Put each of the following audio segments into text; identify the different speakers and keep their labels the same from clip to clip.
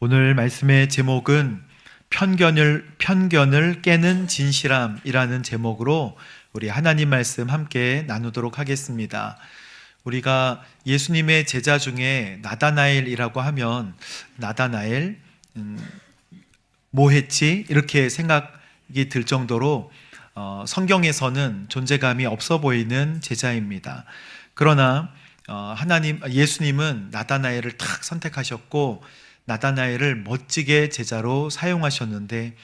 Speaker 1: 오늘 말씀의 제목은 편견을 깨는 진실함이라는 제목으로 우리 하나님 말씀 함께 나누도록 하겠습니다. 우리가 예수님의 제자 중에 나다나엘이라고 하면 나다나엘 뭐 했지? 이렇게 생각이 들 정도로 성경에서는 존재감이 없어 보이는 제자입니다. 그러나 예수님은 나다나엘을 탁 선택하셨고 나다나엘을 멋지게 제자로 사용하셨는데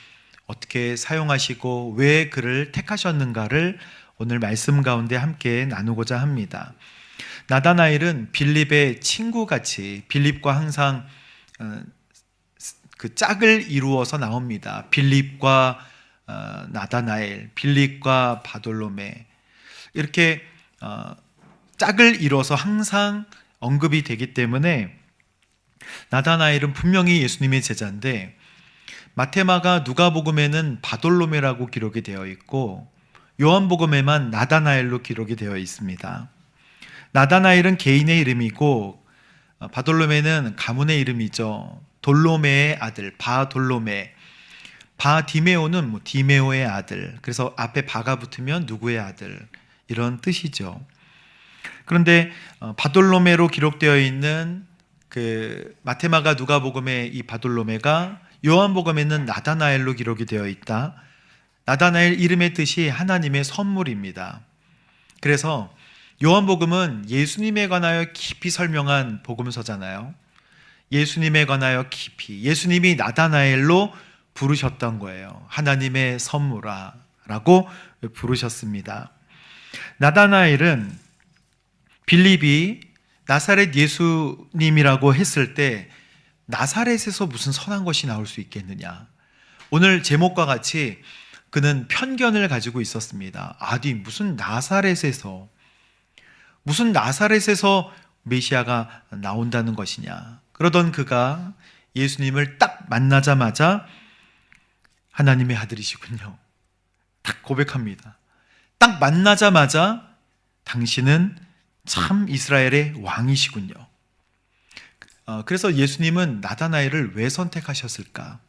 Speaker 1: 어떻게 사용하시고 왜 그를 택하셨는가를 오늘 말씀 가운데 함께 나누고자 합니다. 나다나엘은 빌립의 친구같이 빌립과 항상 그 짝을 이루어서 나옵니다. 빌립과 나다나엘, 빌립과 바돌로메 이렇게 짝을 이뤄서 항상 언급이 되기 때문에 나다나엘은 분명히 예수님의 제자인데 마테마가 누가복음에는 바돌로메라고 기록이 되어 있고 요한복음에만 나다나엘로 기록이 되어 있습니다. 나다나엘은 개인의 이름이고 바돌로메는 가문의 이름이죠. 돌로메의 아들 바돌로메, 바디메오는 디메오의 아들, 그래서 앞에 바가 붙으면 누구의 아들 이런 뜻이죠. 그런데 바돌로메로 기록되어 있는 그 마테마가 누가복음의 이 바돌로메가 요한복음에는 나다나엘로 기록이 되어 있다. 나다나엘 이름의 뜻이 하나님의 선물입니다. 그래서 요한복음은 예수님에 관하여 깊이 설명한 복음서잖아요. 예수님에 관하여 깊이, 예수님이 나다나엘로 부르셨던 거예요. 하나님의 선물아 라고 부르셨습니다. 나다나엘은 빌립이 나사렛 예수님이라고 했을 때 나사렛에서 무슨 선한 것이 나올 수 있겠느냐. 오늘 제목과 같이 그는 편견을 가지고 있었습니다. 아니 무슨 나사렛에서 메시아가 나온다는 것이냐. 그러던 그가 예수님을 딱 만나자마자 하나님의 아들이시군요. 딱 고백합니다. 딱 만나자마자 당신은 참 이스라엘의 왕이시군요. 그래서 예수님은 나다나엘을 왜 선택하셨을까?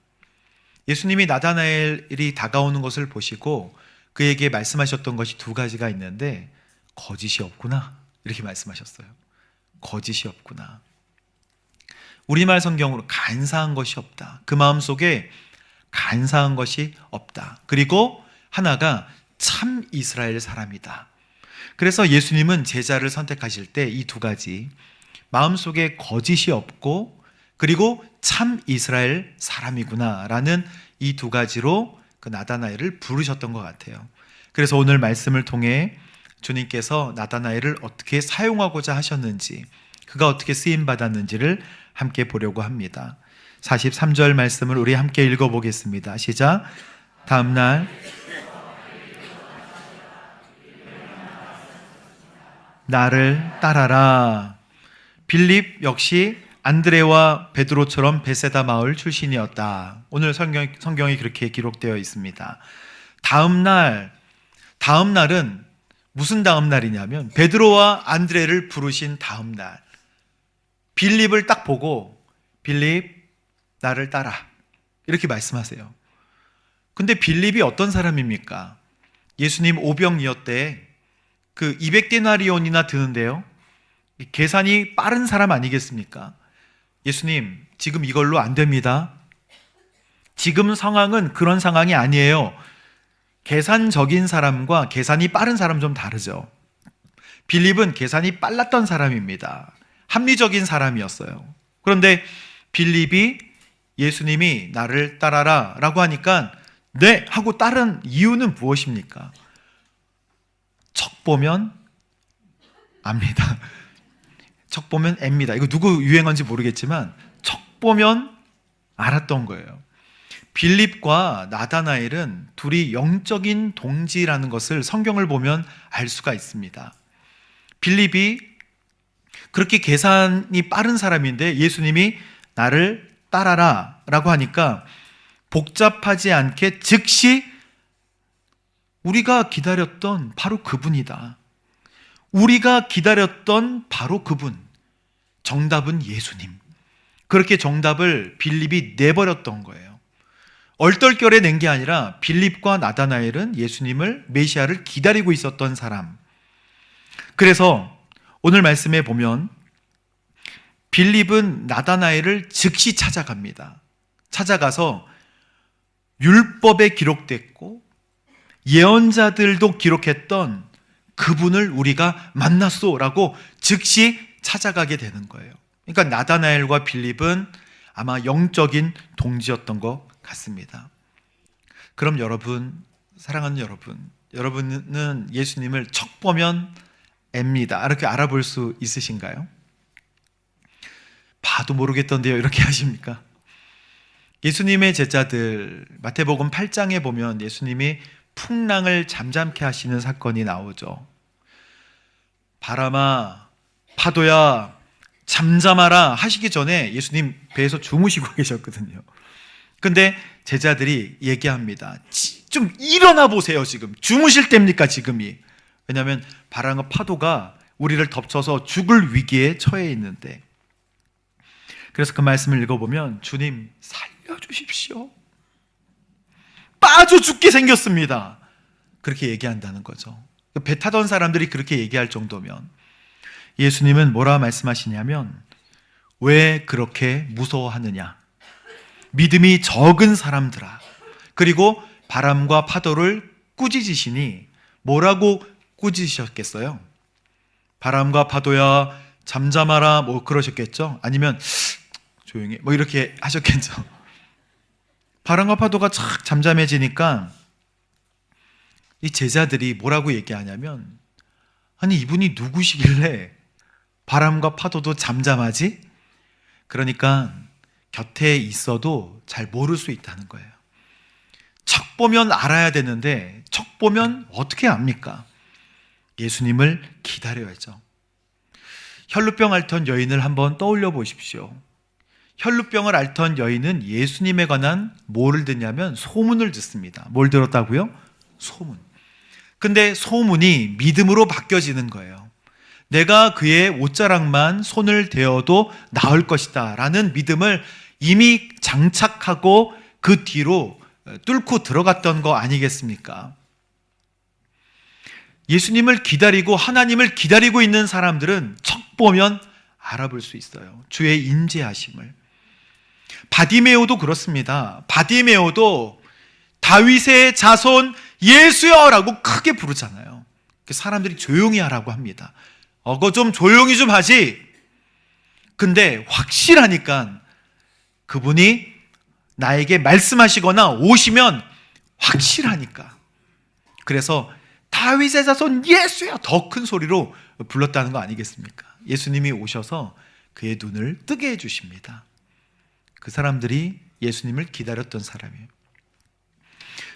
Speaker 1: 예수님이 나다나엘이 다가오는 것을 보시고 그에게 말씀하셨던 것이 두 가지가 있는데 거짓이 없구나 이렇게 말씀하셨어요. 거짓이 없구나. 우리말 성경으로 간사한 것이 없다. 그 마음속에 간사한 것이 없다. 그리고 하나가 참 이스라엘 사람이다. 그래서 예수님은 제자를 선택하실 때 이 두 가지, 마음속에 거짓이 없고 그리고 참 이스라엘 사람이구나 라는 이 두 가지로 그 나다나엘을 부르셨던 것 같아요. 그래서 오늘 말씀을 통해 주님께서 나다나엘을 어떻게 사용하고자 하셨는지, 그가 어떻게 쓰임받았는지를 함께 보려고 합니다. 43절 말씀을 우리 함께 읽어보겠습니다. 시작. 다음날 나를 따라라. 빌립 역시 안드레와 베드로처럼 베세다 마을 출신이었다. 오늘 성경이 그렇게 기록되어 있습니다. 다음날은 무슨 다음날이냐면 베드로와 안드레를 부르신 다음날, 빌립을 딱 보고 빌립 나를 따라 이렇게 말씀하세요. 근데 빌립이 어떤 사람입니까? 예수님 오병이어때 그 200데나리온이나 드는데요. 계산이 빠른 사람 아니겠습니까? 예수님, 지금 이걸로 안 됩니다. 지금 상황은 그런 상황이 아니에요. 계산적인 사람과 계산이 빠른 사람 좀 다르죠. 빌립은 계산이 빨랐던 사람입니다. 합리적인 사람이었어요. 그런데 빌립이 예수님이 나를 따라라 라고 하니까 네! 하고 따른 이유는 무엇입니까? 척 보면 압니다. 척 보면 앱니다. 이거 누구 유행한지 모르겠지만 척 보면 알았던 거예요. 빌립과 나다나엘은 둘이 영적인 동지라는 것을 성경을 보면 알 수가 있습니다. 빌립이 그렇게 계산이 빠른 사람인데 예수님이 나를 따라라 라고 하니까 복잡하지 않게 즉시 우리가 기다렸던 바로 그분이다. 우리가 기다렸던 바로 그분. 정답은 예수님. 그렇게 정답을 빌립이 내버렸던 거예요. 얼떨결에 낸 게 아니라 빌립과 나다나엘은 예수님을, 메시아를 기다리고 있었던 사람. 그래서 오늘 말씀에 보면 빌립은 나다나엘을 즉시 찾아갑니다. 찾아가서 율법에 기록됐고 예언자들도 기록했던 그분을 우리가 만났소라고 즉시 찾아가게 되는 거예요. 그러니까 나다나엘과 빌립은 아마 영적인 동지였던 것 같습니다. 그럼 여러분, 사랑하는 여러분, 여러분은 예수님을 척 보면 앱니다. 이렇게 알아볼 수 있으신가요? 봐도 모르겠던데요, 이렇게 하십니까? 예수님의 제자들, 마태복음 8장에 보면 예수님이 풍랑을 잠잠케 하시는 사건이 나오죠. 바람아, 파도야, 잠잠하라 하시기 전에 예수님 배에서 주무시고 계셨거든요. 근데 제자들이 얘기합니다. 좀 일어나 보세요, 지금. 주무실 때입니까, 지금이? 왜냐하면 바람과 파도가 우리를 덮쳐서 죽을 위기에 처해 있는데. 그래서 그 말씀을 읽어보면 주님 살려주십시오. 빠져 죽게 생겼습니다. 그렇게 얘기한다는 거죠. 배 타던 사람들이 그렇게 얘기할 정도면 예수님은 뭐라 말씀하시냐면 왜 그렇게 무서워하느냐? 믿음이 적은 사람들아. 그리고 바람과 파도를 꾸짖으시니 뭐라고 꾸짖으셨겠어요? 바람과 파도야 잠잠하라 뭐 그러셨겠죠? 아니면 조용히 뭐 이렇게 하셨겠죠? 바람과 파도가 착 잠잠해지니까 이 제자들이 뭐라고 얘기하냐면 아니 이분이 누구시길래 바람과 파도도 잠잠하지? 그러니까 곁에 있어도 잘 모를 수 있다는 거예요. 척 보면 알아야 되는데 척 보면 어떻게 압니까? 예수님을 기다려야죠. 혈루병 앓던 여인을 한번 떠올려 보십시오. 혈루병을 앓던 여인은 예수님에 관한 뭐를 듣냐면 소문을 듣습니다. 뭘 들었다고요? 소문. 근데 소문이 믿음으로 바뀌어지는 거예요. 내가 그의 옷자락만 손을 대어도 나을 것이다 라는 믿음을 이미 장착하고 그 뒤로 뚫고 들어갔던 거 아니겠습니까? 예수님을 기다리고 하나님을 기다리고 있는 사람들은 척 보면 알아볼 수 있어요. 주의 인재하심을. 바디메오도 그렇습니다. 바디메오도 다윗의 자손 예수여라고 크게 부르잖아요. 사람들이 조용히 하라고 합니다. 그거 좀 조용히 좀 하지. 근데 확실하니까 그분이 나에게 말씀하시거나 오시면 확실하니까. 그래서 다윗의 자손 예수야 더 큰 소리로 불렀다는 거 아니겠습니까? 예수님이 오셔서 그의 눈을 뜨게 해주십니다. 그 사람들이 예수님을 기다렸던 사람이에요.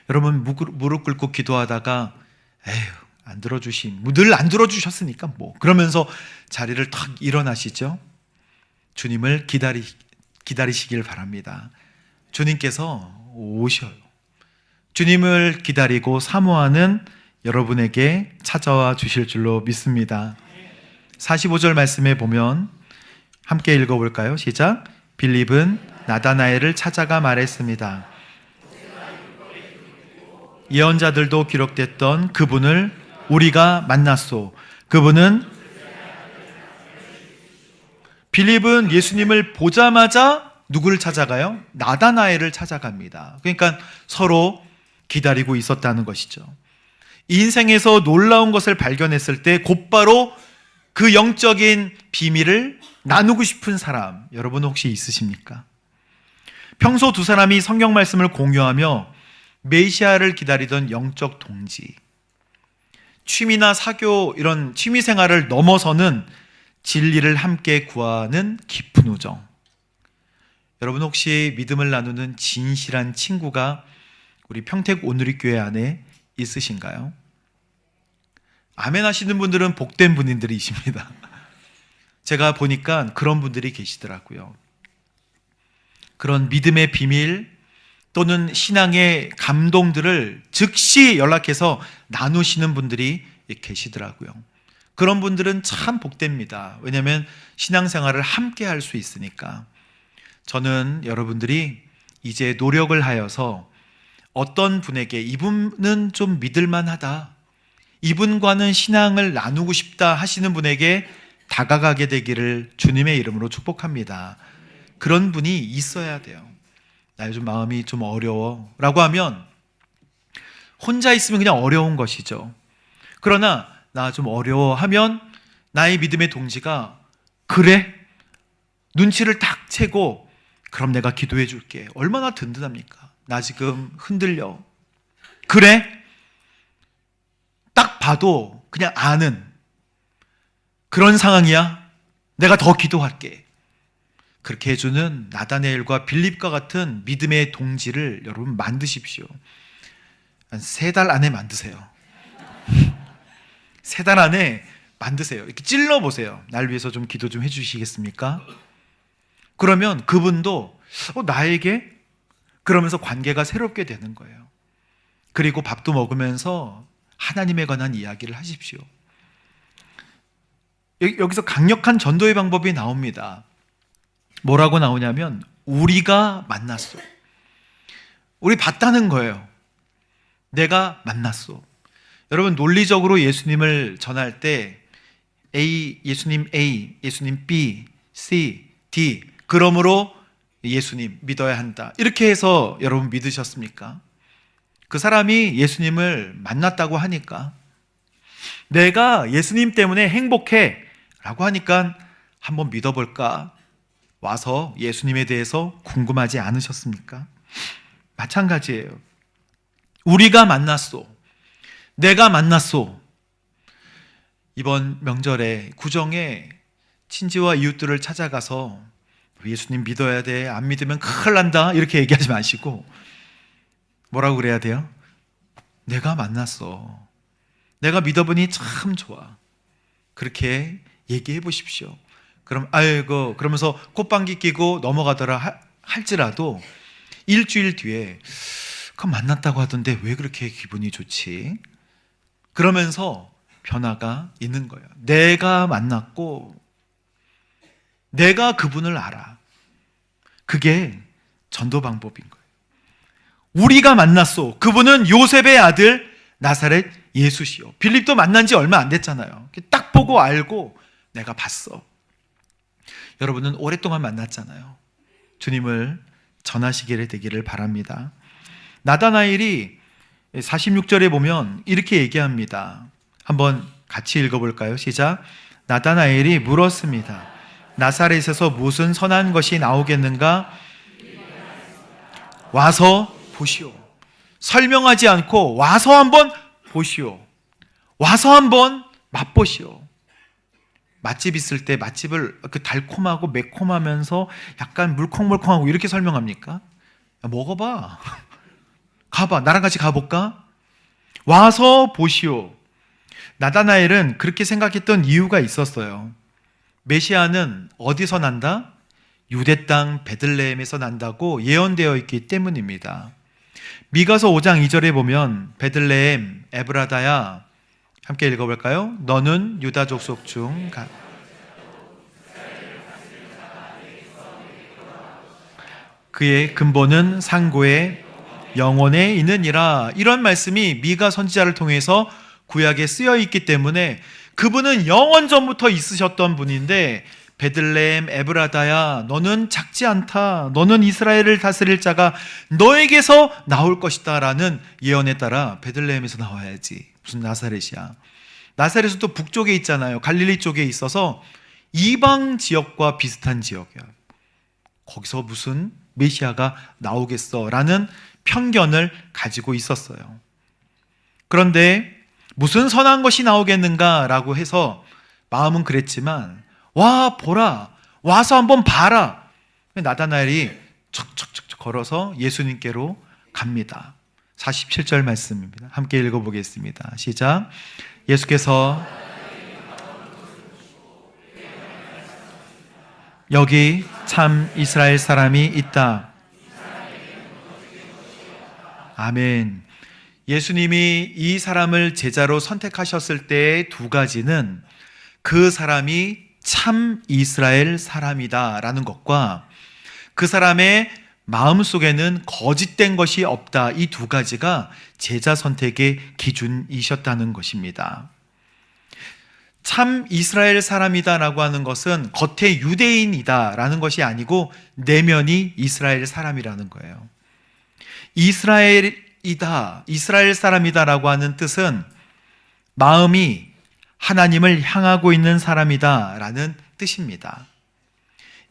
Speaker 1: 여러분 무릎 꿇고 기도하다가 에휴 늘 안 들어주셨으니까 뭐 그러면서 자리를 탁 일어나시죠. 주님을 기다리시길 바랍니다. 주님께서 오셔요. 주님을 기다리고 사모하는 여러분에게 찾아와 주실 줄로 믿습니다. 45절 말씀에 보면 함께 읽어볼까요? 시작. 빌립은 나다나엘을 찾아가 말했습니다. 예언자들도 기록됐던 그분을 우리가 만났소. 그분은 빌립은 예수님을 보자마자 누구를 찾아가요? 나다나엘을 찾아갑니다. 그러니까 서로 기다리고 있었다는 것이죠. 인생에서 놀라운 것을 발견했을 때 곧바로 그 영적인 비밀을 나누고 싶은 사람 여러분 혹시 있으십니까? 평소 두 사람이 성경 말씀을 공유하며 메시아를 기다리던 영적 동지, 취미나 사교 이런 취미 생활을 넘어서는 진리를 함께 구하는 깊은 우정. 여러분 혹시 믿음을 나누는 진실한 친구가 우리 평택 온누리교회 안에 있으신가요? 아멘 하시는 분들은 복된 분들이십니다. 제가 보니까 그런 분들이 계시더라고요. 그런 믿음의 비밀 또는 신앙의 감동들을 즉시 연락해서 나누시는 분들이 계시더라고요. 그런 분들은 참 복됩니다. 왜냐하면 신앙생활을 함께 할 수 있으니까. 저는 여러분들이 이제 노력을 하여서 어떤 분에게 이분은 좀 믿을만하다, 이분과는 신앙을 나누고 싶다 하시는 분에게 다가가게 되기를 주님의 이름으로 축복합니다. 그런 분이 있어야 돼요. 나 요즘 마음이 좀 어려워 라고 하면 혼자 있으면 그냥 어려운 것이죠. 그러나 나 좀 어려워 하면 나의 믿음의 동지가 그래? 눈치를 딱 채고 그럼 내가 기도해 줄게. 얼마나 든든합니까? 나 지금 흔들려. 그래? 딱 봐도 그냥 아는 그런 상황이야? 내가 더 기도할게. 그렇게 해주는 나다네엘과 빌립과 같은 믿음의 동지를 여러분 만드십시오. 한 3달 안에 만드세요. 3달 안에 만드세요. 이렇게 찔러보세요. 날 위해서 좀 기도 좀 해주시겠습니까? 그러면 그분도 나에게? 그러면서 관계가 새롭게 되는 거예요. 그리고 밥도 먹으면서 하나님에 관한 이야기를 하십시오. 여기서 강력한 전도의 방법이 나옵니다. 뭐라고 나오냐면 우리가 만났어. 우리 봤다는 거예요. 내가 만났어. 여러분, 논리적으로 예수님을 전할 때 예수님 A, 예수님 B, C, D, 그러므로 예수님 믿어야 한다, 이렇게 해서 여러분 믿으셨습니까? 그 사람이 예수님을 만났다고 하니까, 내가 예수님 때문에 행복해 라고 하니까 한번 믿어볼까 와서 예수님에 대해서 궁금하지 않으셨습니까? 마찬가지예요. 우리가 만났소. 내가 만났소. 이번 명절에 구정에 친지와 이웃들을 찾아가서 예수님 믿어야 돼, 안 믿으면 큰일 난다, 이렇게 얘기하지 마시고 뭐라고 그래야 돼요? 내가 만났어. 내가 믿어보니 참 좋아. 그렇게 얘기해 보십시오. 그럼 아이고 그러면서 콧방귀 끼고 넘어가더라 할지라도 일주일 뒤에 그럼 만났다고 하던데 왜 그렇게 기분이 좋지? 그러면서 변화가 있는 거예요. 내가 만났고 내가 그분을 알아. 그게 전도 방법인 거예요. 우리가 만났소. 그분은 요셉의 아들 나사렛 예수시요. 빌립도 만난 지 얼마 안 됐잖아요. 딱 보고 알고 내가 봤어. 여러분은 오랫동안 만났잖아요. 주님을 전하시게 되기를 바랍니다. 나다나엘이 46절에 보면 이렇게 얘기합니다. 한번 같이 읽어볼까요? 시작. 나다나엘이 물었습니다. 나사렛에서 무슨 선한 것이 나오겠는가? 와서 보시오. 설명하지 않고 와서 한번 보시오. 와서 한번 맛보시오. 맛집 있을 때 맛집을 그 달콤하고 매콤하면서 약간 물컹물컹하고 이렇게 설명합니까? 야, 먹어봐. 가봐. 나랑 같이 가볼까? 와서 보시오. 나다나엘은 그렇게 생각했던 이유가 있었어요. 메시아는 어디서 난다? 유대 땅 베들레헴에서 난다고 예언되어 있기 때문입니다. 미가서 5장 2절에 보면 베들레헴 에브라다야, 함께 읽어볼까요? 너는 유다 족속 중 그의 근본은 상고의 영원에 있느니라. 이런 말씀이 미가 선지자를 통해서 구약에 쓰여 있기 때문에 그분은 영원 전부터 있으셨던 분인데, 베들레헴 에브라다야 너는 작지 않다. 너는 이스라엘을 다스릴 자가 너에게서 나올 것이다 라는 예언에 따라 베들레헴에서 나와야지. 무슨 나사렛이야. 나사렛은 또 북쪽에 있잖아요. 갈릴리 쪽에 있어서 이방 지역과 비슷한 지역이야. 거기서 무슨 메시아가 나오겠어 라는 편견을 가지고 있었어요. 그런데 무슨 선한 것이 나오겠는가 라고 해서 마음은 그랬지만, 와 보라, 와서 한번 봐라. 나다나엘이 척척척 걸어서 예수님께로 갑니다. 47절 말씀입니다. 함께 읽어보겠습니다. 시작. 예수께서 여기 참 이스라엘 사람이 있다. 아멘. 예수님이 이 사람을 제자로 선택하셨을 때의 두 가지는 그 사람이 참 이스라엘 사람이다 라는 것과 그 사람의 마음속에는 거짓된 것이 없다. 이 두 가지가 제자 선택의 기준이셨다는 것입니다. 참 이스라엘 사람이다라고 하는 것은 겉에 유대인이다라는 것이 아니고 내면이 이스라엘 사람이라는 거예요. 이스라엘이다, 이스라엘 사람이다라고 하는 뜻은 마음이 하나님을 향하고 있는 사람이다라는 뜻입니다.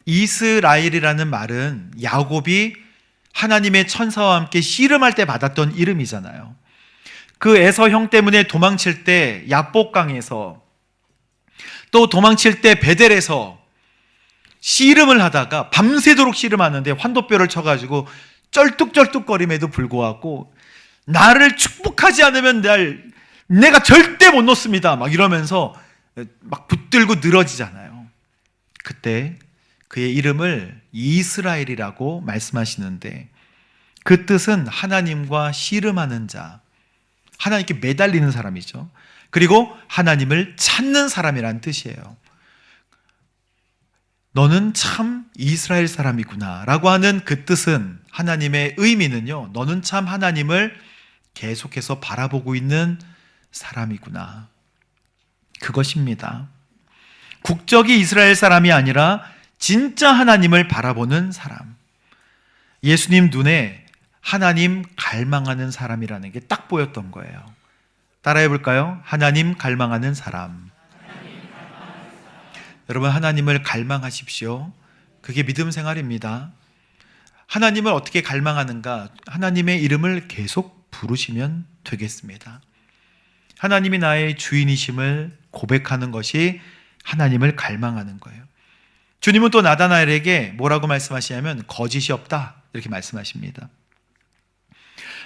Speaker 1: 이스라엘이라는 말은 야곱이 하나님의 천사와 함께 씨름할 때 받았던 이름이잖아요. 그 에서 형 때문에 도망칠 때 야복강에서, 또 도망칠 때 베델에서 씨름을 하다가 밤새도록 씨름하는데 환도뼈를 쳐가지고 쩔뚝쩔뚝거림에도 불구하고 나를 축복하지 않으면 내가 절대 못 놓습니다 막 이러면서 막 붙들고 늘어지잖아요. 그때 그의 이름을 이스라엘이라고 말씀하시는데 그 뜻은 하나님과 씨름하는 자, 하나님께 매달리는 사람이죠. 그리고 하나님을 찾는 사람이라는 뜻이에요. 너는 참 이스라엘 사람이구나 라고 하는 그 뜻은, 하나님의 의미는요, 너는 참 하나님을 계속해서 바라보고 있는 사람이구나, 그것입니다. 국적이 이스라엘 사람이 아니라 진짜 하나님을 바라보는 사람. 예수님 눈에 하나님 갈망하는 사람이라는 게 딱 보였던 거예요. 따라해 볼까요? 하나님 갈망하는 사람. 여러분, 하나님을 갈망하십시오. 그게 믿음 생활입니다. 하나님을 어떻게 갈망하는가? 하나님의 이름을 계속 부르시면 되겠습니다. 하나님이 나의 주인이심을 고백하는 것이 하나님을 갈망하는 거예요. 주님은 또 나다나엘에게 뭐라고 말씀하시냐면 거짓이 없다 이렇게 말씀하십니다.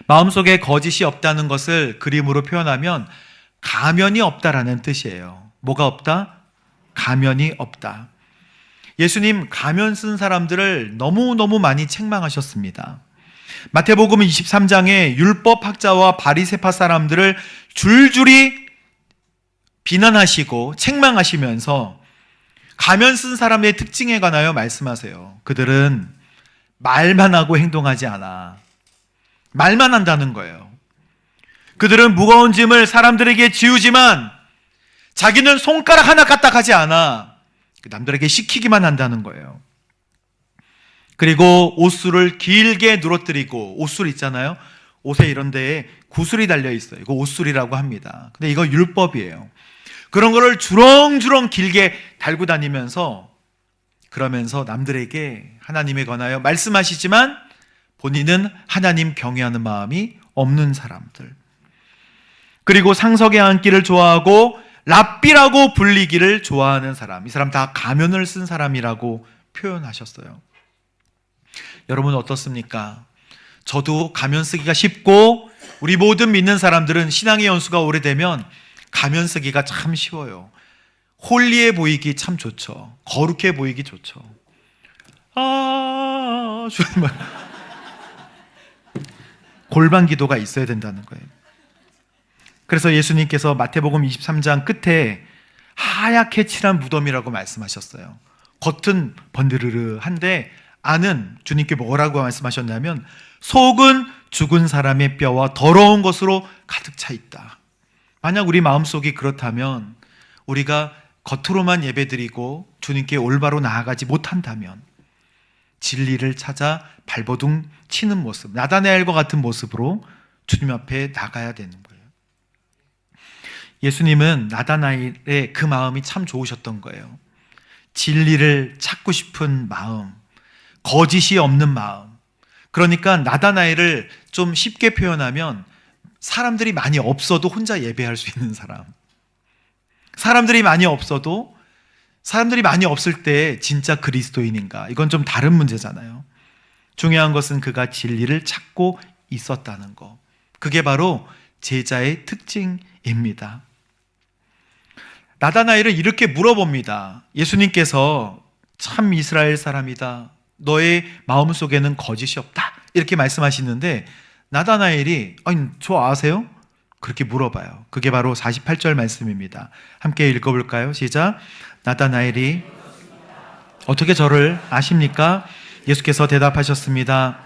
Speaker 1: 마음속에 거짓이 없다는 것을 그림으로 표현하면 가면이 없다라는 뜻이에요. 뭐가 없다? 가면이 없다. 예수님 가면 쓴 사람들을 너무너무 많이 책망하셨습니다. 마태복음 23장에 율법학자와 바리새파 사람들을 줄줄이 비난하시고 책망하시면서 가면 쓴 사람의 특징에 관하여 말씀하세요. 그들은 말만 하고 행동하지 않아. 말만 한다는 거예요. 그들은 무거운 짐을 사람들에게 지우지만 자기는 손가락 하나 까딱하지 않아. 남들에게 시키기만 한다는 거예요. 그리고 옷술을 길게 누러뜨리고, 옷술 있잖아요. 옷에 이런 데에 구슬이 달려 있어요. 이거 옷술이라고 합니다. 근데 이거 율법이에요. 그런 거를 주렁주렁 길게 달고 다니면서, 그러면서 남들에게 하나님에 관하여 말씀하시지만 본인은 하나님 경외하는 마음이 없는 사람들. 그리고 상석에 앉기를 좋아하고 랍비라고 불리기를 좋아하는 사람. 이 사람 다 가면을 쓴 사람이라고 표현하셨어요. 여러분 어떻습니까? 저도 가면 쓰기가 쉽고, 우리 모든 믿는 사람들은 신앙의 연수가 오래되면 가면 쓰기가 참 쉬워요. 홀리해 보이기 참 좋죠. 거룩해 보이기 좋죠. 정말 골반 기도가 있어야 된다는 거예요. 그래서 예수님께서 마태복음 23장 끝에 하얗게 칠한 무덤이라고 말씀하셨어요. 겉은 번드르르한데 안은, 주님께 뭐라고 말씀하셨냐면 속은 죽은 사람의 뼈와 더러운 것으로 가득 차 있다. 만약 우리 마음속이 그렇다면, 우리가 겉으로만 예배드리고 주님께 올바로 나아가지 못한다면 진리를 찾아 발버둥 치는 모습, 나다나엘과 같은 모습으로 주님 앞에 나가야 되는 거예요. 예수님은 나다나엘의 그 마음이 참 좋으셨던 거예요. 진리를 찾고 싶은 마음, 거짓이 없는 마음. 그러니까 나다나엘을 좀 쉽게 표현하면 사람들이 많이 없어도 혼자 예배할 수 있는 사람. 사람들이 많이 없어도, 사람들이 많이 없을 때 진짜 그리스도인인가? 이건 좀 다른 문제잖아요. 중요한 것은 그가 진리를 찾고 있었다는 거. 그게 바로 제자의 특징입니다. 나다나엘은 이렇게 물어봅니다. 예수님께서 참 이스라엘 사람이다. 너의 마음속에는 거짓이 없다. 이렇게 말씀하시는데 나다나엘이 아니 저 아세요? 그렇게 물어봐요. 그게 바로 48절 말씀입니다. 함께 읽어볼까요? 시작. 나다나엘이 어떻게 저를 아십니까? 예수께서 대답하셨습니다.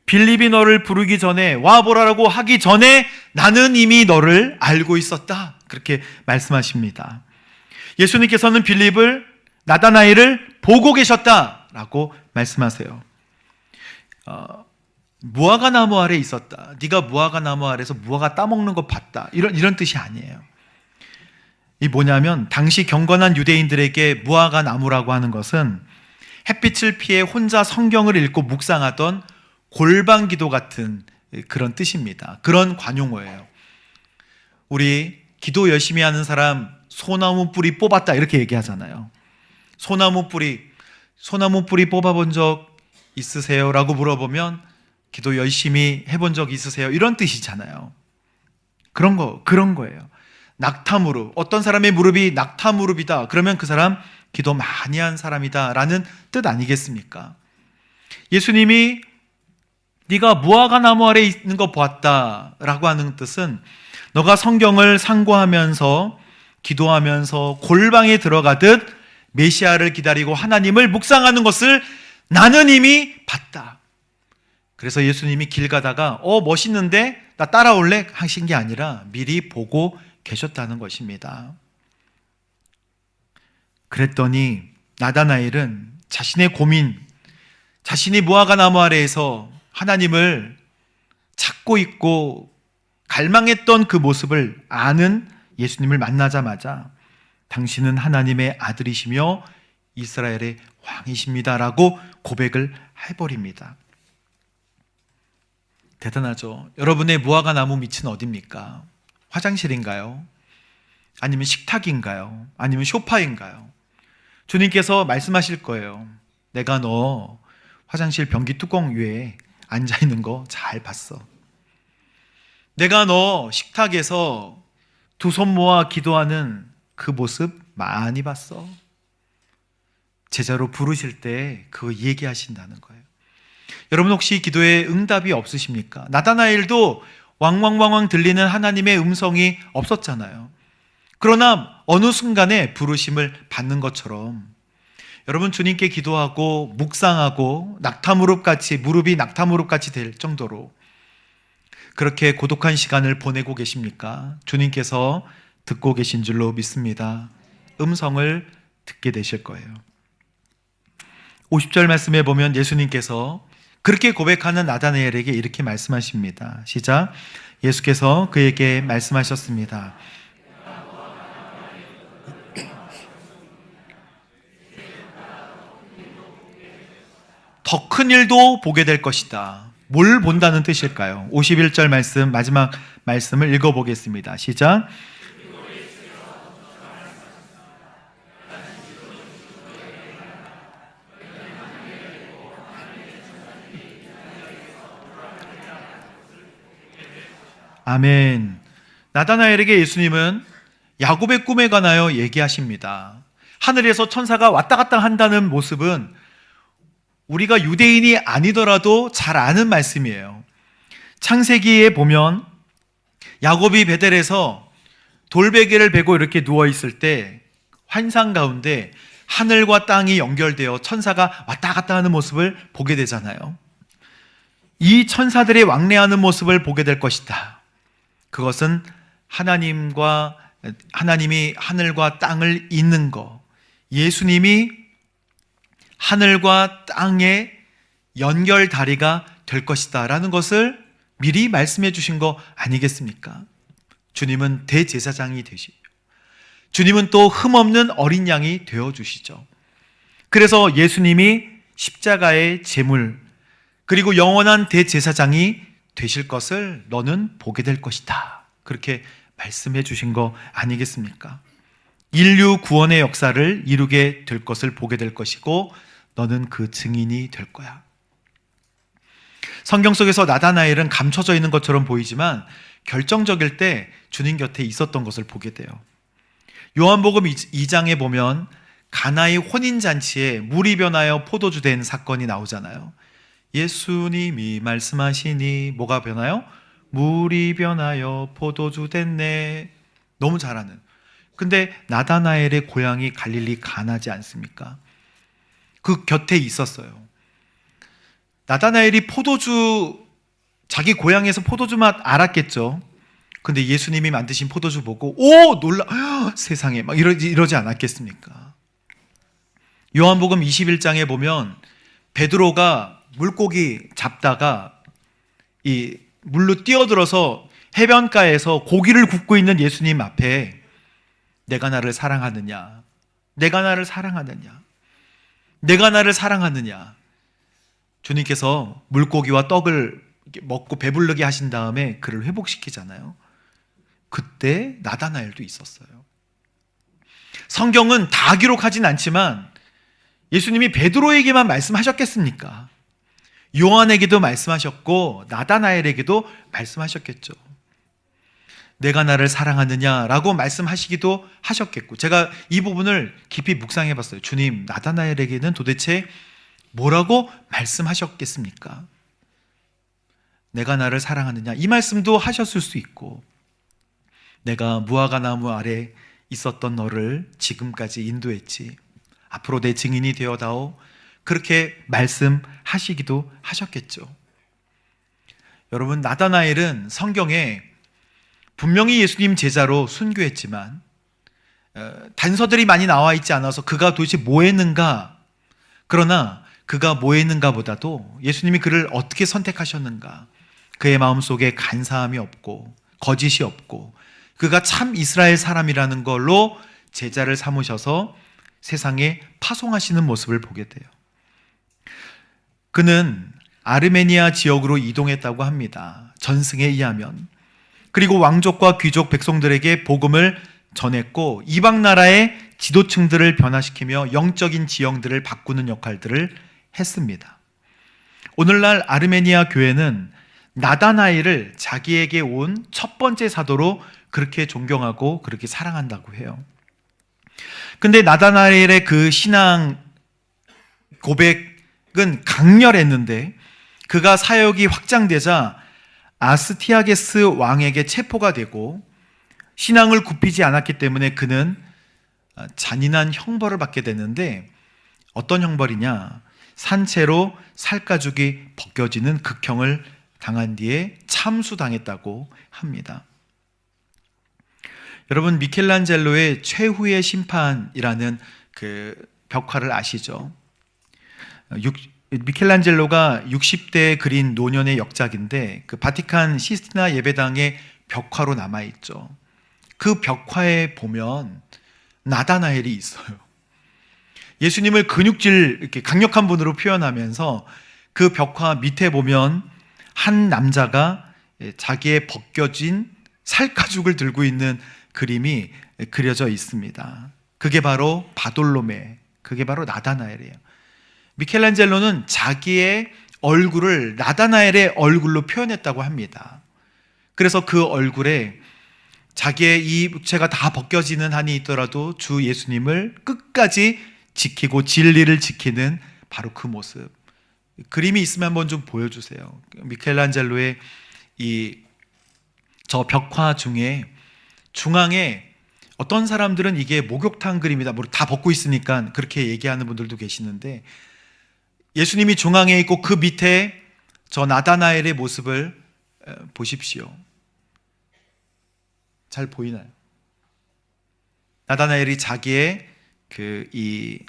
Speaker 1: 빌립이 너를 부르기 전에, 와보라라고 하기 전에 나는 이미 너를 알고 있었다. 그렇게 말씀하십니다. 예수님께서는 빌립을, 나다나엘을 보고 계셨다라고 말씀하세요. 무화과 나무 아래 있었다. 네가 무화과 나무 아래서 무화과 따먹는 거 봤다. 이런 뜻이 아니에요. 이 뭐냐면 당시 경건한 유대인들에게 무화과 나무라고 하는 것은 햇빛을 피해 혼자 성경을 읽고 묵상하던 골방기도 같은 그런 뜻입니다. 그런 관용어예요. 우리 기도 열심히 하는 사람 소나무 뿌리 뽑았다 이렇게 얘기하잖아요. 소나무 뿌리 뽑아본 적 있으세요? 라고 물어보면 기도 열심히 해본 적 있으세요? 이런 뜻이잖아요. 그런 거예요. 낙타무릎, 어떤 사람의 무릎이 낙타무릎이다 그러면 그 사람 기도 많이 한 사람이다 라는 뜻 아니겠습니까? 예수님이 네가 무화과 나무 아래 있는 거 보았다 라고 하는 뜻은 너가 성경을 상고하면서 기도하면서 골방에 들어가듯 메시아를 기다리고 하나님을 묵상하는 것을 나는 이미 봤다. 그래서 예수님이 길 가다가 멋있는데 나 따라올래? 하신 게 아니라 미리 보고 계셨다는 것입니다. 그랬더니 나다나엘은 자신의 고민, 자신이 무화과 나무 아래에서 하나님을 찾고 있고 갈망했던 그 모습을 아는 예수님을 만나자마자 당신은 하나님의 아들이시며 이스라엘의 왕이십니다라고 고백을 해버립니다. 대단하죠. 여러분의 무화과 나무 밑은 어디입니까? 화장실인가요? 아니면 식탁인가요? 아니면 소파인가요? 주님께서 말씀하실 거예요. 내가 너 화장실 변기 뚜껑 위에 앉아있는 거 잘 봤어. 내가 너 식탁에서 두 손 모아 기도하는 그 모습 많이 봤어. 제자로 부르실 때 그거 얘기하신다는 거예요. 여러분 혹시 기도에 응답이 없으십니까? 나다나엘도 왕왕왕왕 들리는 하나님의 음성이 없었잖아요. 그러나 어느 순간에 부르심을 받는 것처럼 여러분 주님께 기도하고 묵상하고 무릎이 낙타무릎같이 될 정도로 그렇게 고독한 시간을 보내고 계십니까? 주님께서 듣고 계신 줄로 믿습니다. 음성을 듣게 되실 거예요. 50절 말씀에 보면 예수님께서 그렇게 고백하는 나다나엘에게 이렇게 말씀하십니다. 시작. 예수께서 그에게 말씀하셨습니다. 더 큰 일도 보게 될 것이다. 뭘 본다는 뜻일까요? 51절 말씀, 마지막 말씀을 읽어보겠습니다. 시작. 아멘. 나다나엘에게 예수님은 야곱의 꿈에 관하여 얘기하십니다. 하늘에서 천사가 왔다 갔다 한다는 모습은 우리가 유대인이 아니더라도 잘 아는 말씀이에요. 창세기에 보면 야곱이 베델에서 돌베개를 베고 이렇게 누워있을 때 환상 가운데 하늘과 땅이 연결되어 천사가 왔다 갔다 하는 모습을 보게 되잖아요. 이 천사들이 왕래하는 모습을 보게 될 것이다. 그것은 하나님이 하늘과 땅을 잇는 것, 예수님이 하늘과 땅의 연결다리가 될 것이다 라는 것을 미리 말씀해 주신 거 아니겠습니까? 주님은 대제사장이 되시죠. 주님은 또 흠없는 어린 양이 되어주시죠. 그래서 예수님이 십자가의 제물 그리고 영원한 대제사장이 되실 것을 너는 보게 될 것이다. 그렇게 말씀해 주신 거 아니겠습니까? 인류 구원의 역사를 이루게 될 것을 보게 될 것이고 너는 그 증인이 될 거야. 성경 속에서 나다나엘은 감춰져 있는 것처럼 보이지만 결정적일 때 주님 곁에 있었던 것을 보게 돼요. 요한복음 2장에 보면 가나의 혼인잔치에 물이 변하여 포도주 된 사건이 나오잖아요. 예수님이 말씀하시니 뭐가 변하여? 물이 변하여 포도주 됐네. 너무 잘 아는. 근데 나다나엘의 고향이 갈릴리 가나지 않습니까? 그 곁에 있었어요. 나다나엘이 자기 고향에서 포도주 맛 알았겠죠. 근데 예수님이 만드신 포도주 보고 놀라, 세상에 막 이러지 않았겠습니까? 요한복음 21장에 보면 베드로가 물고기 잡다가 이 물로 뛰어들어서 해변가에서 고기를 굽고 있는 예수님 앞에 내가 나를 사랑하느냐, 내가 나를 사랑하느냐, 내가 나를 사랑하느냐. 주님께서 물고기와 떡을 먹고 배부르게 하신 다음에 그를 회복시키잖아요. 그때 나다나엘도 있었어요. 성경은 다 기록하진 않지만 예수님이 베드로에게만 말씀하셨겠습니까? 요한에게도 말씀하셨고 나다나엘에게도 말씀하셨겠죠. 내가 나를 사랑하느냐라고 말씀하시기도 하셨겠고, 제가 이 부분을 깊이 묵상해 봤어요. 주님, 나다나엘에게는 도대체 뭐라고 말씀하셨겠습니까? 내가 나를 사랑하느냐, 이 말씀도 하셨을 수 있고, 내가 무화과 나무 아래 있었던 너를 지금까지 인도했지, 앞으로 내 증인이 되어다오, 그렇게 말씀하시기도 하셨겠죠. 여러분, 나다나엘은 성경에 분명히 예수님 제자로 순교했지만 단서들이 많이 나와 있지 않아서 그가 도대체 뭐 했는가, 그러나 그가 뭐 했는가 보다도 예수님이 그를 어떻게 선택하셨는가, 그의 마음속에 간사함이 없고 거짓이 없고 그가 참 이스라엘 사람이라는 걸로 제자를 삼으셔서 세상에 파송하시는 모습을 보게 돼요. 그는 아르메니아 지역으로 이동했다고 합니다. 전승에 의하면. 그리고 왕족과 귀족 백성들에게 복음을 전했고 이방 나라의 지도층들을 변화시키며 영적인 지형들을 바꾸는 역할들을 했습니다. 오늘날 아르메니아 교회는 나다나엘을 자기에게 온 첫 번째 사도로 그렇게 존경하고 그렇게 사랑한다고 해요. 근데 나다나엘의 그 신앙 고백은 강렬했는데 그가 사역이 확장되자 아스티아게스 왕에게 체포가 되고 신앙을 굽히지 않았기 때문에 그는 잔인한 형벌을 받게 되는데, 어떤 형벌이냐, 산채로 살가죽이 벗겨지는 극형을 당한 뒤에 참수당했다고 합니다. 여러분, 미켈란젤로의 최후의 심판이라는 그 벽화를 아시죠? 미켈란젤로가 60대에 그린 노년의 역작인데 그 바티칸 시스티나 예배당의 벽화로 남아있죠. 그 벽화에 보면 나다나엘이 있어요. 예수님을 근육질, 이렇게 강력한 분으로 표현하면서 그 벽화 밑에 보면 한 남자가 자기의 벗겨진 살가죽을 들고 있는 그림이 그려져 있습니다. 그게 바로 바돌로메, 그게 바로 나다나엘이에요. 미켈란젤로는 자기의 얼굴을 나다나엘의 얼굴로 표현했다고 합니다. 그래서 그 얼굴에 자기의 이 육체가 다 벗겨지는 한이 있더라도 주 예수님을 끝까지 지키고 진리를 지키는 바로 그 모습, 그림이 있으면 한번 좀 보여주세요. 미켈란젤로의 저 벽화 중에 중앙에 어떤 사람들은 이게 목욕탕 그림이다, 다 벗고 있으니까 그렇게 얘기하는 분들도 계시는데, 예수님이 중앙에 있고 그 밑에 저 나다나엘의 모습을 보십시오. 잘 보이나요? 나다나엘이 자기의 이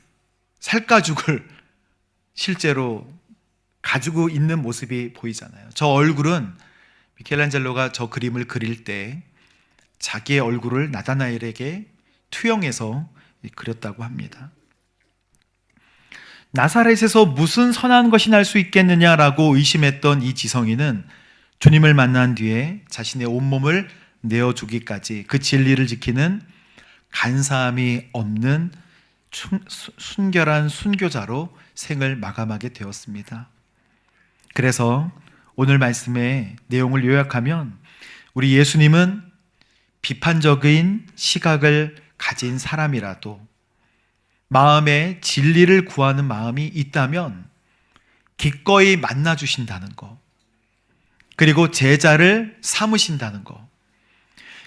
Speaker 1: 살가죽을 실제로 가지고 있는 모습이 보이잖아요. 저 얼굴은 미켈란젤로가 저 그림을 그릴 때 자기의 얼굴을 나다나엘에게 투영해서 그렸다고 합니다. 나사렛에서 무슨 선한 것이 날 수 있겠느냐라고 의심했던 이 지성이는 주님을 만난 뒤에 자신의 온몸을 내어주기까지 그 진리를 지키는 간사함이 없는 순결한 순교자로 생을 마감하게 되었습니다. 그래서 오늘 말씀의 내용을 요약하면 우리 예수님은 비판적인 시각을 가진 사람이라도 마음에 진리를 구하는 마음이 있다면 기꺼이 만나주신다는 것, 그리고 제자를 삼으신다는 것,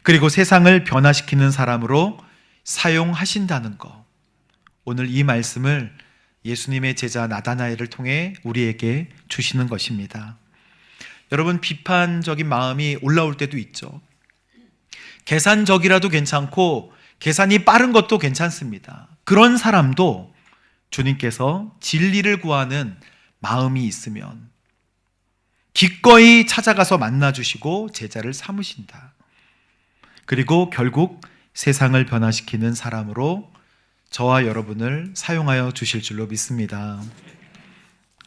Speaker 1: 그리고 세상을 변화시키는 사람으로 사용하신다는 것, 오늘 이 말씀을 예수님의 제자 나다나엘을 통해 우리에게 주시는 것입니다. 여러분, 비판적인 마음이 올라올 때도 있죠. 계산적이라도 괜찮고 계산이 빠른 것도 괜찮습니다. 그런 사람도 주님께서 진리를 구하는 마음이 있으면 기꺼이 찾아가서 만나주시고 제자를 삼으신다. 그리고 결국 세상을 변화시키는 사람으로 저와 여러분을 사용하여 주실 줄로 믿습니다.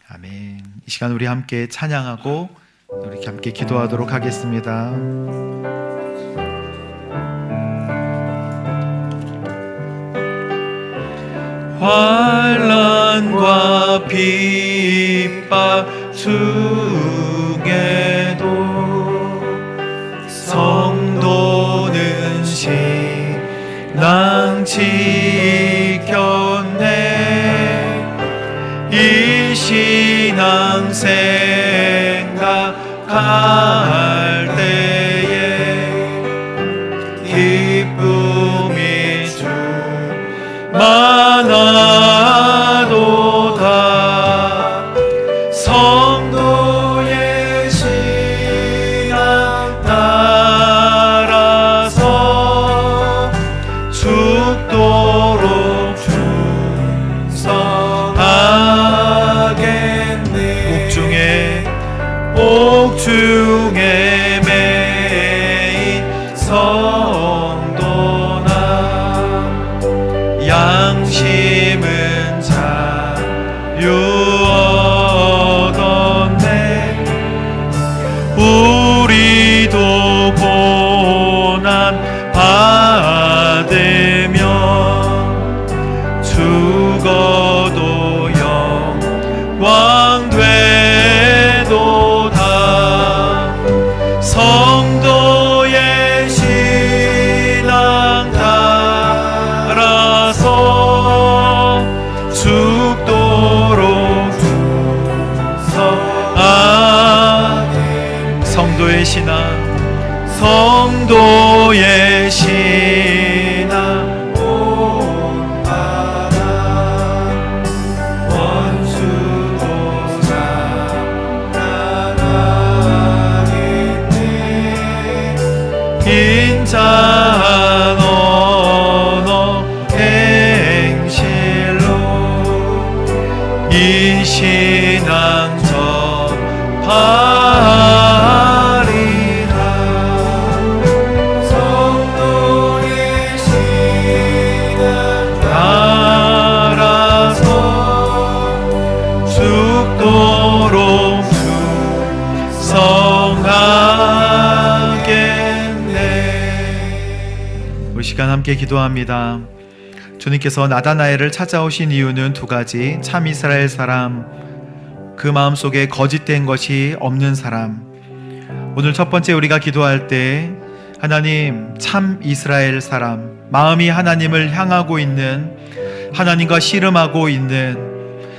Speaker 1: 아멘. 이 시간 우리 함께 찬양하고 우리 함께 기도하도록 하겠습니다. 환난과 핍박 중에도 성도는 신앙 지켰네. 이 신앙 생각할 때에 기쁨이 충만하도다. 성도의 신앙 따라서 죽도록 충성하겠네. 옥중에 매인 성도나 양심은 자유 얻었네. 우리도 고난 받으며 죽어도 영광 되도다. 성도의 신앙 따라서 죽도록 충성하네. 성도의 신앙, 성도의 신앙 온 바다 원수도 장난하겠네. 인자한 언어 행실로 이 신앙 전하리라. 성도의 신앙 따라서 죽도록 충성하겠네. 우리 시간 함께 기도합니다. 주님께서 나다나엘을 찾아오신 이유는 두 가지. 참 이스라엘 사람, 그 마음속에 거짓된 것이 없는 사람. 오늘 첫 번째 우리가 기도할 때 하나님, 참 이스라엘 사람, 마음이 하나님을 향하고 있는, 하나님과 씨름하고 있는,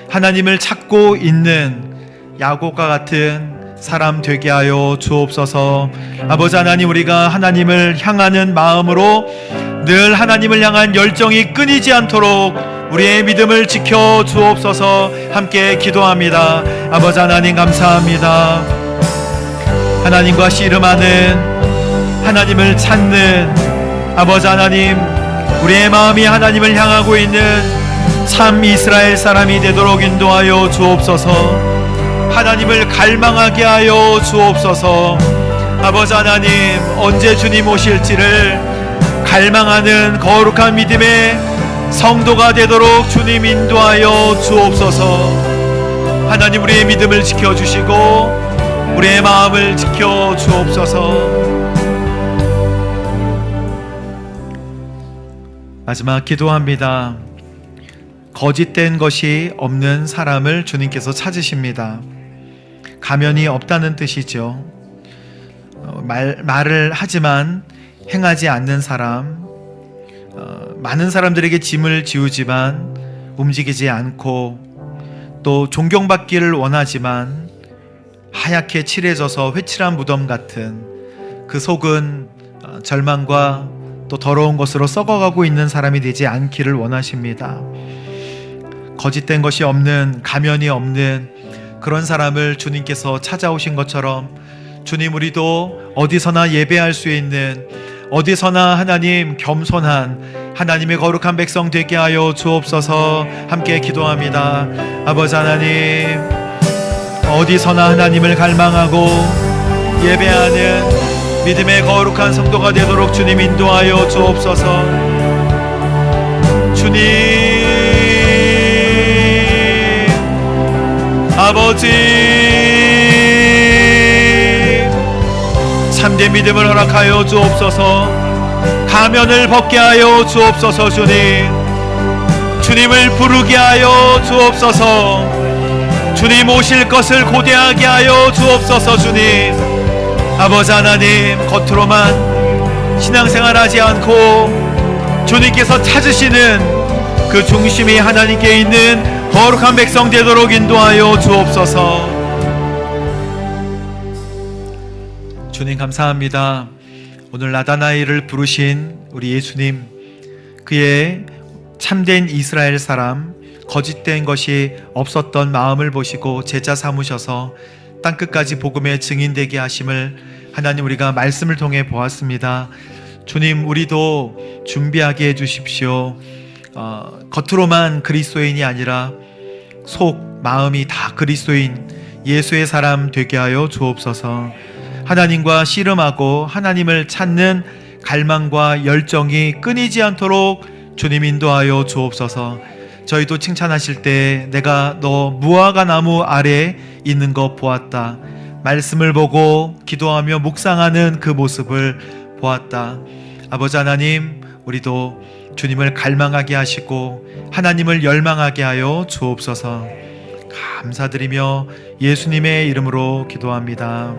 Speaker 1: 하나님을 찾고 있는 야곱과 같은 사람 되게 하여 주옵소서. 아버지 하나님, 우리가 하나님을 향하는 마음으로 늘 하나님을 향한 열정이 끊이지 않도록 우리의 믿음을 지켜 주옵소서. 함께 기도합니다. 아버지 하나님, 감사합니다. 하나님과 씨름하는, 하나님을 찾는 아버지 하나님, 우리의 마음이 하나님을 향하고 있는 참 이스라엘 사람이 되도록 인도하여 주옵소서. 하나님을 갈망하게 하여 주옵소서. 아버지 하나님, 언제 주님 오실지를 갈망하는 거룩한 믿음의 성도가 되도록 주님 인도하여 주옵소서. 하나님, 우리의 믿음을 지켜주시고 우리의 마음을 지켜주옵소서. 마지막 기도합니다. 거짓된 것이 없는 사람을 주님께서 찾으십니다. 가면이 없다는 뜻이죠. 말을 하지만 행하지 않는 사람, 많은 사람들에게 짐을 지우지만 움직이지 않고, 또 존경받기를 원하지만 하얗게 칠해져서 회칠한 무덤 같은 그 속은 절망과 또 또 더러운 것으로 썩어가고 있는 사람이 되지 않기를 원하십니다. 거짓된 것이 없는, 가면이 없는 그런 사람을 주님께서 찾아오신 것처럼 주님, 우리도 어디서나 예배할 수 있는, 어디서나 하나님 겸손한 하나님의 거룩한 백성 되게 하여 주옵소서. 함께 기도합니다. 아버지 하나님, 어디서나 하나님을 갈망하고 예배하는 믿음의 거룩한 성도가 되도록 주님 인도하여 주옵소서. 주님, 아버지, 참된 믿음을 허락하여 주옵소서. 가면을 벗게 하여 주옵소서. 주님을 부르게 하여 주옵소서. 주님 오실 것을 고대하게 하여 주옵소서. 주님, 아버지 하나님, 겉으로만 신앙생활하지 않고 주님께서 찾으시는 그 중심이 하나님께 있는 거룩한 백성 되도록 인도하여 주옵소서. 주님 감사합니다. 오늘 나다나엘을 부르신 우리 예수님, 그의 참된 이스라엘 사람, 거짓된 것이 없었던 마음을 보시고 제자 삼으셔서 땅끝까지 복음의 증인되게 하심을 하나님 우리가 말씀을 통해 보았습니다. 주님, 우리도 준비하게 해주십시오. 겉으로만 그리스도인이 아니라 속 마음이 다 그리스도인 예수의 사람 되게 하여 주옵소서. 하나님과 씨름하고 하나님을 찾는 갈망과 열정이 끊이지 않도록 주님 인도하여 주옵소서. 저희도 칭찬하실 때 내가 너 무화과 나무 아래 있는 것 보았다, 말씀을 보고 기도하며 묵상하는 그 모습을 보았다. 아버지 하나님, 우리도 주님을 갈망하게 하시고 하나님을 열망하게 하여 주옵소서. 감사드리며 예수님의 이름으로 기도합니다.